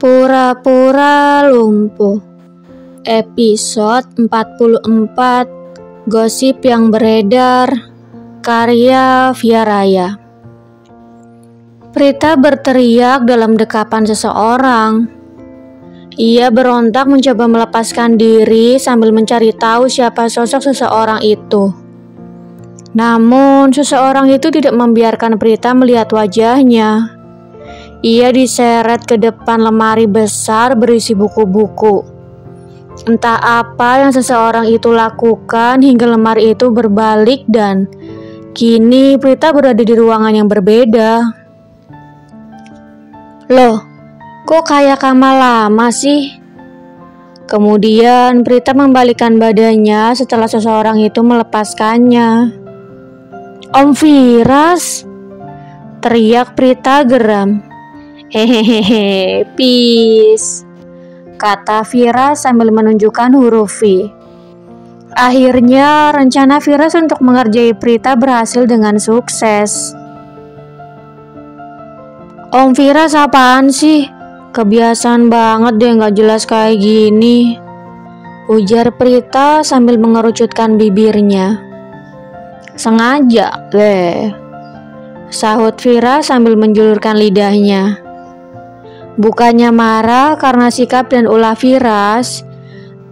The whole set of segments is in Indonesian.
Pura-pura lumpuh. Episode 44. Gosip yang beredar. Karya Via Raya. Prita berteriak dalam dekapan seseorang. Ia berontak mencoba melepaskan diri sambil mencari tahu siapa sosok seseorang itu. Namun, seseorang itu tidak membiarkan Prita melihat wajahnya. Ia diseret ke depan lemari besar berisi buku-buku. Entah apa yang seseorang itu lakukan hingga lemari itu berbalik dan kini Prita berada di ruangan yang berbeda. Loh, kok kayak kamar lama sih? Kemudian Prita membalikkan badannya setelah seseorang itu melepaskannya. Om Firas, teriak Prita geram. Hehehe, peace, kata Firas sambil menunjukkan huruf V. Akhirnya rencana Firas untuk mengerjai Prita berhasil dengan sukses. Om Firas apaan sih? Kebiasaan banget deh gak jelas kayak gini, ujar Prita sambil mengerucutkan bibirnya. Sengaja deh, sahut Firas sambil menjulurkan lidahnya. Bukannya marah karena sikap dan ulah Firas,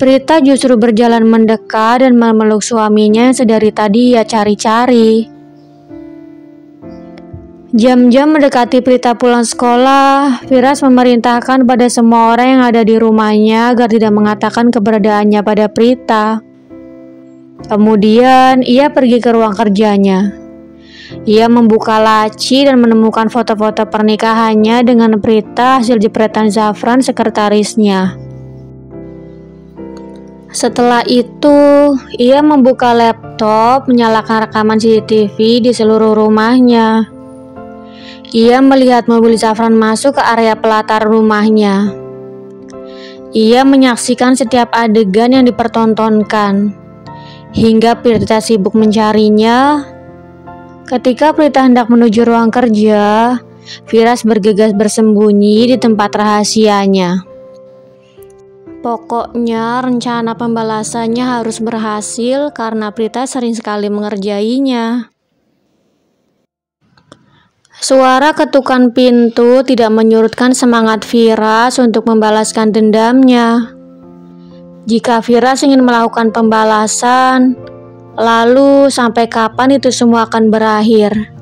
Prita justru berjalan mendekat dan memeluk suaminya yang sedari tadi ia cari-cari. Jam-jam mendekati Prita pulang sekolah, Firas memerintahkan pada semua orang yang ada di rumahnya agar tidak mengatakan keberadaannya pada Prita. Kemudian ia pergi ke ruang kerjanya. Ia membuka laci dan menemukan foto-foto pernikahannya dengan Prita hasil jepretan Zafran sekretarisnya. Setelah itu, ia membuka laptop, menyalakan rekaman CCTV di seluruh rumahnya. Ia melihat mobil Zafran masuk ke area pelatar rumahnya. Ia menyaksikan setiap adegan yang dipertontonkan, hingga Prita sibuk mencarinya. Ketika Prita hendak menuju ruang kerja, Firas bergegas bersembunyi di tempat rahasianya. Pokoknya rencana pembalasannya harus berhasil karena Prita sering sekali mengerjainya. Suara ketukan pintu tidak menyurutkan semangat Firas untuk membalaskan dendamnya. Jika Firas ingin melakukan pembalasan, lalu sampai kapan itu semua akan berakhir?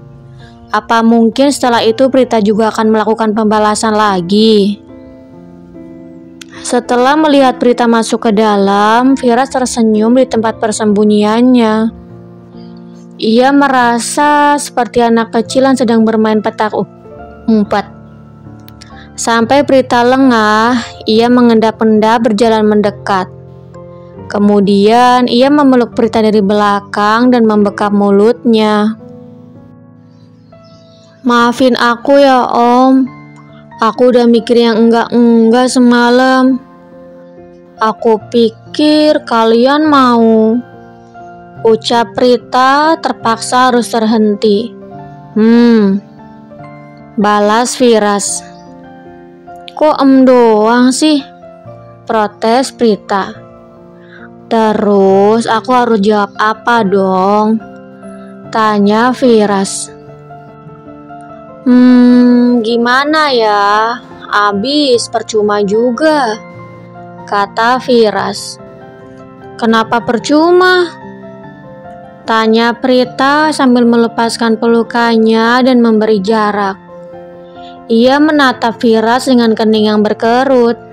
Apa mungkin setelah itu Prita juga akan melakukan pembalasan lagi? Setelah melihat Prita masuk ke dalam, Firas tersenyum di tempat persembunyiannya. Ia merasa seperti anak kecil yang sedang bermain petak umpet. Sampai Prita lengah, ia mengendap-endap berjalan mendekat. Kemudian ia memeluk Prita dari belakang dan membekap mulutnya. Maafin aku ya Om, aku udah mikir yang enggak-enggak semalam. Aku pikir kalian mau. Ucap Prita terpaksa harus terhenti. Balas Firas. Kok em doang sih? Protes Prita. Terus aku harus jawab apa dong? Tanya Firas. Gimana ya? Abis percuma juga, kata Firas. Kenapa percuma? Tanya Prita sambil melepaskan pelukannya dan memberi jarak. Ia menatap Firas dengan kening yang berkerut.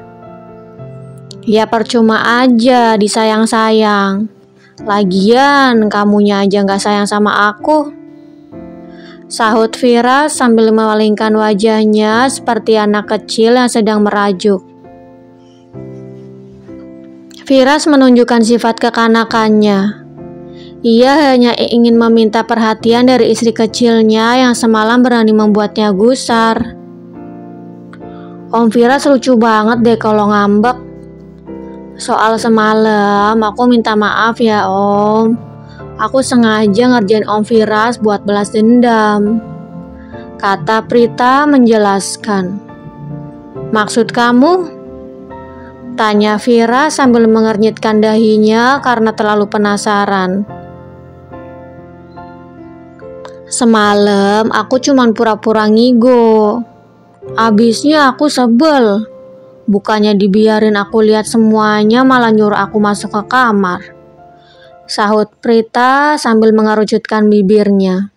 Ya percuma aja disayang-sayang. Lagian kamunya aja gak sayang sama aku, sahut Firas sambil memalingkan wajahnya seperti anak kecil yang sedang merajuk. Firas menunjukkan sifat kekanakannya. Ia hanya ingin meminta perhatian dari istri kecilnya yang semalam berani membuatnya gusar. Om Firas lucu banget deh kalau ngambek. Soal semalam, aku minta maaf ya Om. Aku sengaja ngerjain Om Firas buat balas dendam, kata Prita menjelaskan. Maksud kamu? Tanya Vira sambil mengernyitkan dahinya karena terlalu penasaran. Semalam aku cuman pura-pura ngigo. Abisnya aku sebel. Bukannya dibiarin aku lihat semuanya, malah nyuruh aku masuk ke kamar. Sahut Prita sambil mengerucutkan bibirnya.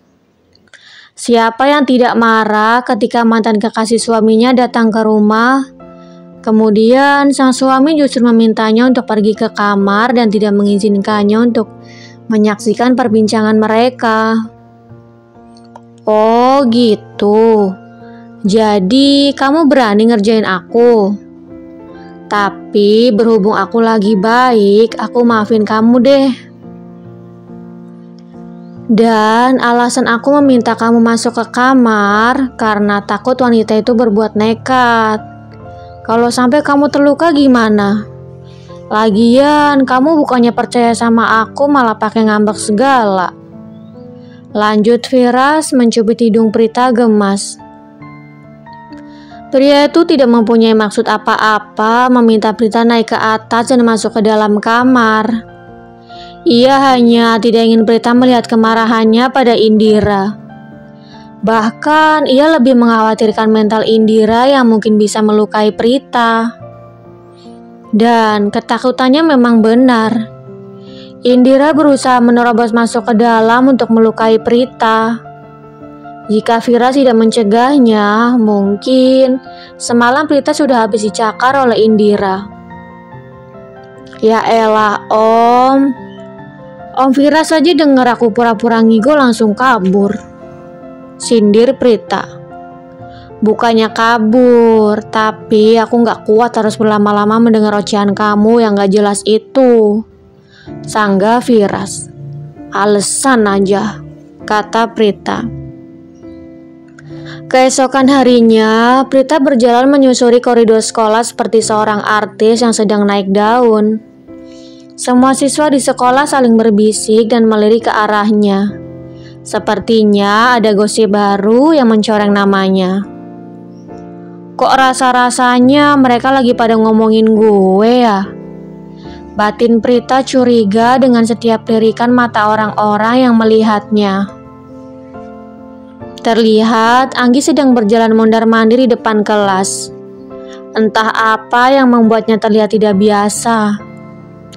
Siapa yang tidak marah ketika mantan kekasih suaminya datang ke rumah? Kemudian sang suami justru memintanya untuk pergi ke kamar dan tidak mengizinkannya untuk menyaksikan perbincangan mereka. Oh gitu. Jadi kamu berani ngerjain aku. Tapi berhubung aku lagi baik, aku maafin kamu deh. Dan alasan aku meminta kamu masuk ke kamar karena takut wanita itu berbuat nekat. Kalau sampai kamu terluka gimana? Lagian kamu bukannya percaya sama aku malah pakai ngambek segala. Lanjut Firas mencubit hidung Prita gemas. Pria itu tidak mempunyai maksud apa-apa meminta Prita naik ke atas dan masuk ke dalam kamar. Ia hanya tidak ingin Prita melihat kemarahannya pada Indira. Bahkan ia lebih mengkhawatirkan mental Indira yang mungkin bisa melukai Prita. Dan ketakutannya memang benar. Indira berusaha menerobos masuk ke dalam untuk melukai Prita. Jika Vira tidak mencegahnya, mungkin semalam Prita sudah habis dicakar oleh Indira. Ya elah Om Vira saja dengar aku pura-pura ngigo langsung kabur. Sindir Prita. Bukannya kabur, tapi aku gak kuat harus berlama-lama mendengar ocehan kamu yang gak jelas itu. Sanggah Firas. Alasan aja, kata Prita. Keesokan harinya, Prita berjalan menyusuri koridor sekolah seperti seorang artis yang sedang naik daun. Semua siswa di sekolah saling berbisik dan melirik ke arahnya. Sepertinya ada gosip baru yang mencoreng namanya. Kok rasa-rasanya mereka lagi pada ngomongin gue ya? Batin Prita curiga dengan setiap lirikan mata orang-orang yang melihatnya. Terlihat Anggi sedang berjalan mondar-mandir di depan kelas. Entah apa yang membuatnya terlihat tidak biasa.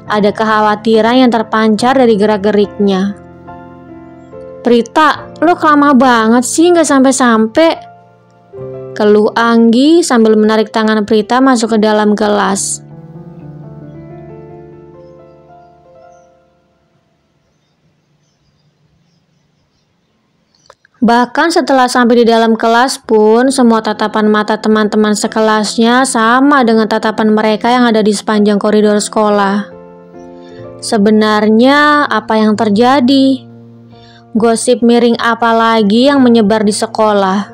Ada kekhawatiran yang terpancar dari gerak-geriknya. Prita, lo lama banget sih gak sampai-sampai. Keluh Anggi sambil menarik tangan Prita masuk ke dalam kelas. Bahkan setelah sampai di dalam kelas pun, semua tatapan mata teman-teman sekelasnya sama dengan tatapan mereka yang ada di sepanjang koridor sekolah. Sebenarnya apa yang terjadi? Gosip miring apa lagi yang menyebar di sekolah?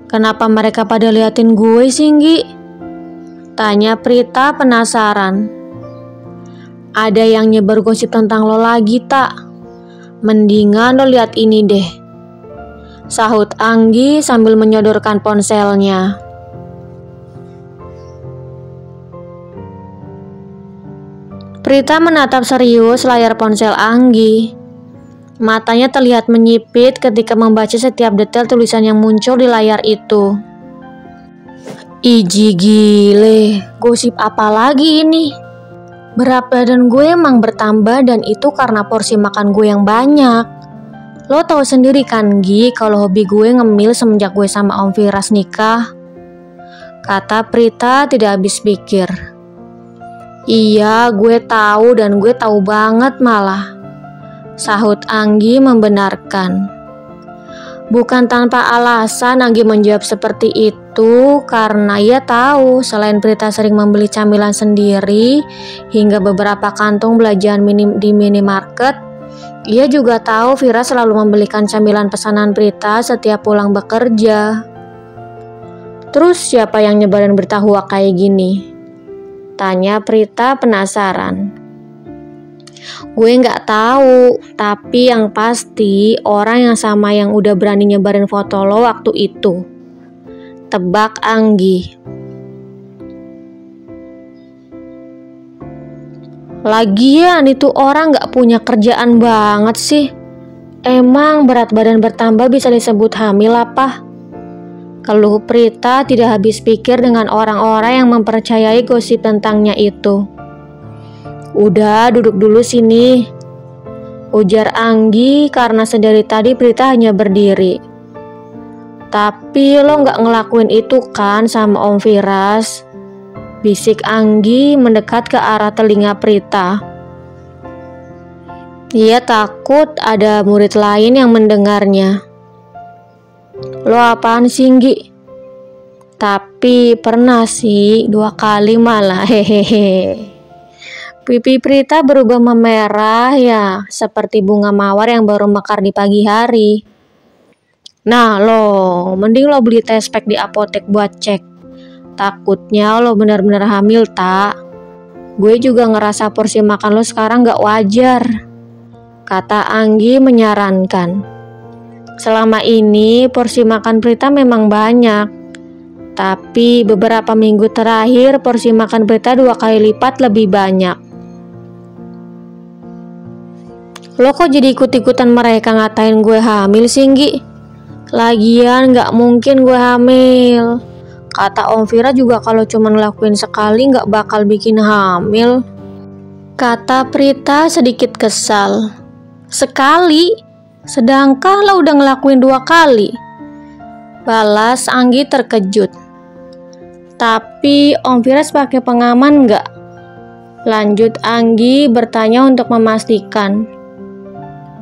Kenapa mereka pada liatin gue sih, Nggi? Tanya Prita penasaran. Ada yang nyebar gosip tentang lo lagi, tak? Mendingan lo lihat ini deh. Sahut Anggi sambil menyodorkan ponselnya. Prita menatap serius layar ponsel Anggi. Matanya terlihat menyipit ketika membaca setiap detail tulisan yang muncul di layar itu. Iji gile, gosip apa lagi ini? Berat badan gue emang bertambah dan itu karena porsi makan gue yang banyak. Lo tahu sendiri kan Gi kalau hobi gue ngemil semenjak gue sama Om Firas nikah. Kata Prita tidak habis pikir. Iya, gue tahu dan gue tahu banget malah. Sahut Anggi membenarkan. Bukan tanpa alasan Anggi menjawab seperti itu karena ia tahu selain Prita sering membeli camilan sendiri hingga beberapa kantong belanjaan di minimarket, ia juga tahu Vira selalu membelikan camilan pesanan Prita setiap pulang bekerja. Terus siapa yang nyebarin berita hoak kayak gini? Tanya Prita penasaran. Gue gak tahu, tapi yang pasti orang yang sama yang udah berani nyebarin foto lo waktu itu. tebak Anggi. Lagian itu orang gak punya kerjaan banget sih. Emang berat badan bertambah bisa disebut hamil apa? Keluh Prita tidak habis pikir dengan orang-orang yang mempercayai gosip tentangnya itu. Udah, duduk dulu sini, ujar Anggi karena sedari tadi Prita hanya berdiri. Tapi lo gak ngelakuin itu kan sama Om Firas? Bisik Anggi mendekat ke arah telinga Prita. Ia takut ada murid lain yang mendengarnya. Lo apaan sih, Nggi? Tapi pernah sih 2 kali malah, hehehe. Pipi Prita berubah memerah ya, seperti bunga mawar yang baru mekar di pagi hari. Nah lo, mending lo beli test pack di apotek buat cek. Takutnya lo benar-benar hamil tak? Gue juga ngerasa porsi makan lo sekarang gak wajar, kata Anggi menyarankan. Selama ini porsi makan Prita memang banyak, tapi beberapa minggu terakhir porsi makan Prita 2 kali lipat lebih banyak. Lo kok jadi ikut-ikutan mereka ngatain gue hamil sih, Nggi? Lagian gak mungkin gue hamil. Kata Om Fira juga kalau cuma ngelakuin sekali gak bakal bikin hamil, kata Prita sedikit kesal. Sekali? Sedangkan lo udah ngelakuin 2 kali, balas Anggi terkejut. Tapi Om Firas pakai pengaman gak? Lanjut Anggi bertanya untuk memastikan.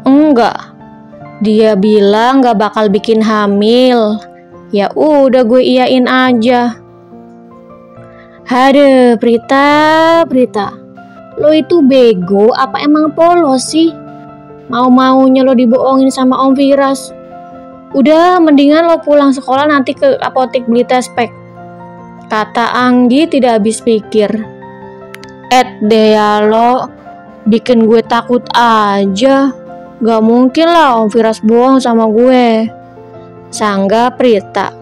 Enggak, dia bilang gak bakal bikin hamil. Ya udah gue iyain aja. Aduh Prita, lo itu bego apa emang polos sih? Mau-maunya lo dibohongin sama Om Firas. Udah mendingan lo pulang sekolah nanti ke apotek beli test pack, kata Anggi tidak habis pikir. Deh ya lo, bikin gue takut aja. Gak mungkin lah Om Firas bohong sama gue, sangga Prita.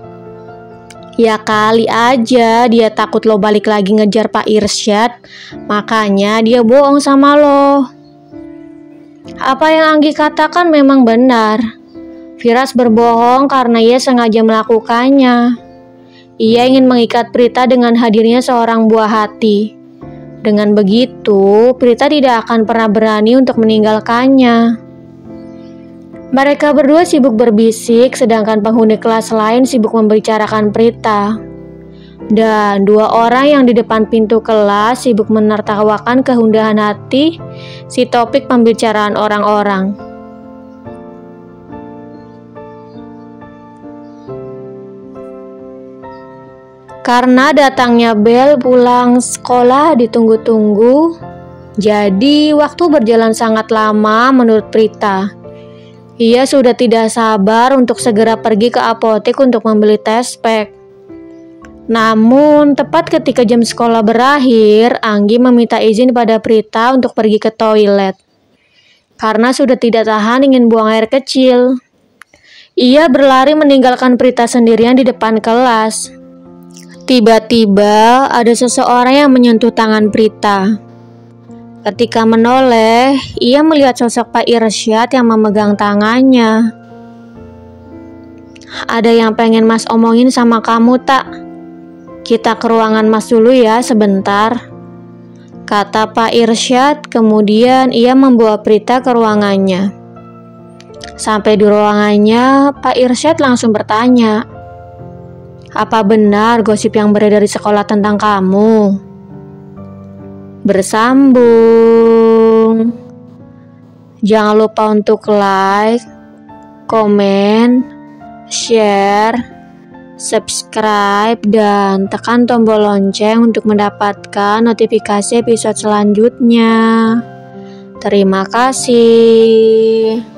Ya kali aja dia takut lo balik lagi ngejar Pak Irsyad, makanya dia bohong sama lo. Apa yang Anggi katakan memang benar. Firas berbohong karena ia sengaja melakukannya. Ia ingin mengikat Prita dengan hadirnya seorang buah hati. Dengan begitu, Prita tidak akan pernah berani untuk meninggalkannya. Mereka berdua sibuk berbisik, sedangkan penghuni kelas lain sibuk membicarakan Prita. Dan 2 orang yang di depan pintu kelas sibuk menertawakan keundahan hati si topik pembicaraan orang-orang. Karena datangnya bel pulang sekolah ditunggu-tunggu, jadi waktu berjalan sangat lama menurut Prita. Ia sudah tidak sabar untuk segera pergi ke apotek untuk membeli test pack. Namun, tepat ketika jam sekolah berakhir, Anggi meminta izin pada Prita untuk pergi ke toilet. Karena sudah tidak tahan ingin buang air kecil. Ia berlari meninggalkan Prita sendirian di depan kelas. Tiba-tiba ada seseorang yang menyentuh tangan Prita. Ketika menoleh, ia melihat sosok Pak Irsyad yang memegang tangannya. Ada yang pengen Mas omongin sama kamu tak? Kita ke ruangan Mas dulu ya sebentar, kata Pak Irsyad. Kemudian ia membawa Prita ke ruangannya. Sampai di ruangannya, Pak Irsyad langsung bertanya, apa benar gosip yang beredar di sekolah tentang kamu? Bersambung. Jangan lupa untuk like, komen, share, subscribe, dan tekan tombol lonceng untuk mendapatkan notifikasi episode selanjutnya. Terima kasih.